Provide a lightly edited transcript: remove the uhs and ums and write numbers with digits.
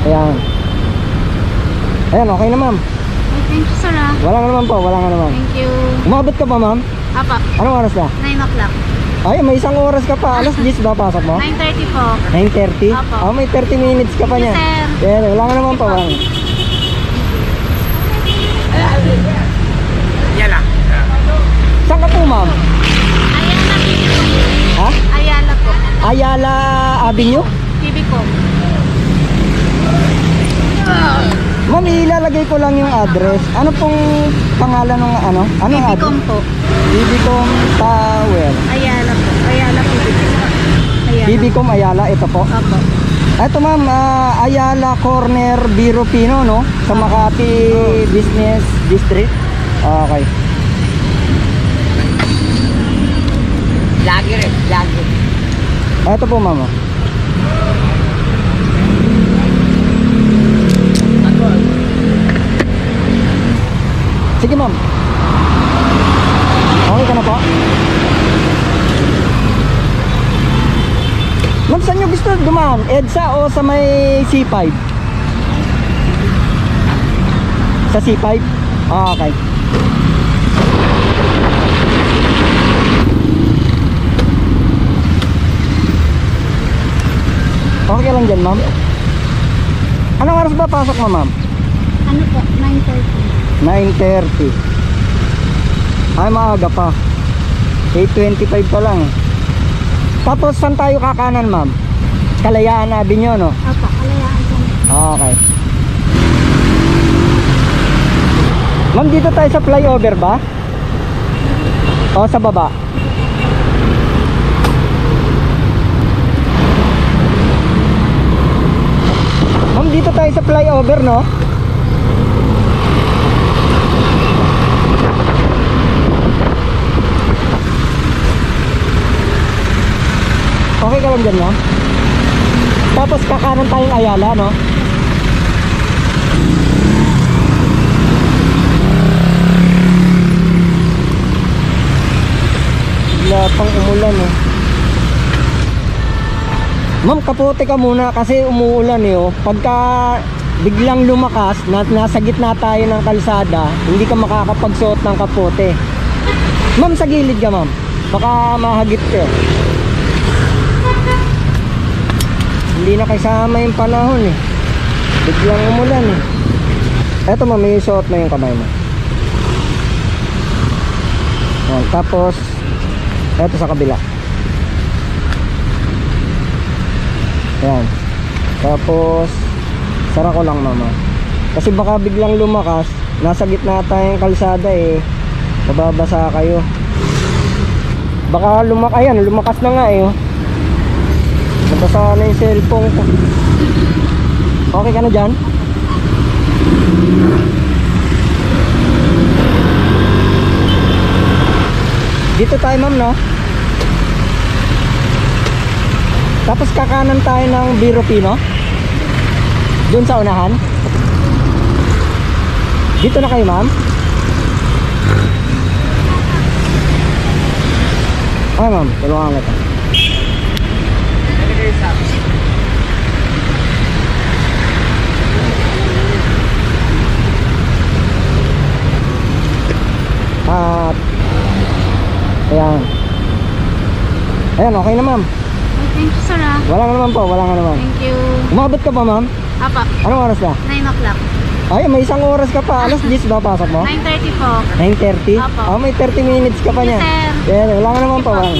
Ayan. Ayan, okay na ma'am. Ay, thank you, sir, ah. Wala nga naman po, wala nga naman. Thank you. Umabot ka pa ma'am? Apa, Anong oras na? 9 o'clock. Ay, may isang oras ka pa. Alas 10 ba pasok mo? 9:30 po. 9:30? Apo. Ah, may 30 minutes ka pa Yes, niya. sir. Ayan, wala nga naman po. Wala. Saan ka po ma'am? Ayala, TV ko. Ha? Ayala po. Ayala Avenue? TV ko. Ma'am, ilalagay ko lang yung address. Ano pong pangalan ng ano? Ano TV address? com po. Bibicom Tower. Ayala po. Ayala po. Ayala. Bibicom Ayala, ito po. Opo. Ito ma'am, Ayala Corner Biro Pino, no? Sa Makati Business District. Okay. Lagi rin. Lagi. Ito po ma'am. Sige ma'am. Okay ka na po? Ma'am, saan nyo gusto dumaan? EDSA o sa may C5? Sa C5? Ah, okay. Okay ka lang dyan ma'am? Anong oras ba pasok mo ma'am? Ano po? 9:30. 9:30. Ay, maaga pa. 8:25 pa lang. Tapos saan tayo kakanan ma'am? Kalayaan Avenue, no? Opo. Kalayaan po. Okay. Ma'am, dito tayo sa flyover ba? O sa baba? Ma'am, dito tayo sa flyover, no? Okay ka lang dyan, no? Tapos kakanan tayong Ayala, no? Wala pang umulan, eh. Ma'am, kapote ka muna kasi umuulan, eh, oh. Pagka biglang lumakas, nasa gitna tayo ng kalsada, hindi ka makakapagsuot ng kapote. Ma'am, sa gilid ka, ma'am. Baka mahagip ka. Hindi na kasama yung panahon, eh. Biglang umulan, eh. Eto ma'am, may suot na yung kamay mo. Ayan, tapos eto sa kabila. Ayan. Tapos sara ko lang mama. Kasi baka biglang lumakas, nasa gitna tayong kalsada, eh. Mababasa kayo. Baka ayan, lumakas na nga, eh, oh. Nabasa na yung cellphone ko. Okay ka na dyan? Dito tayo ma'am, no? Tapos kakanan tayo ng Biro Pino. Doon sa unahan. Dito na kayo ma'am. Ay ma'am, tulungan kita. At ayan. Ayan, okay na ma'am. Ay, thank you, sir, ah. Wala nga naman po, wala nga naman. Thank you. Umabot ka pa ma'am? Apa, Anong oras na? 9 o'clock. Ay, may isang oras ka pa. Alas 10 ba pasok mo? 9:30 po. 9:30? Apo. Ah, may 30 minutes ka pa niya. Yes, sir. Ayan, wala nga naman po. Wala.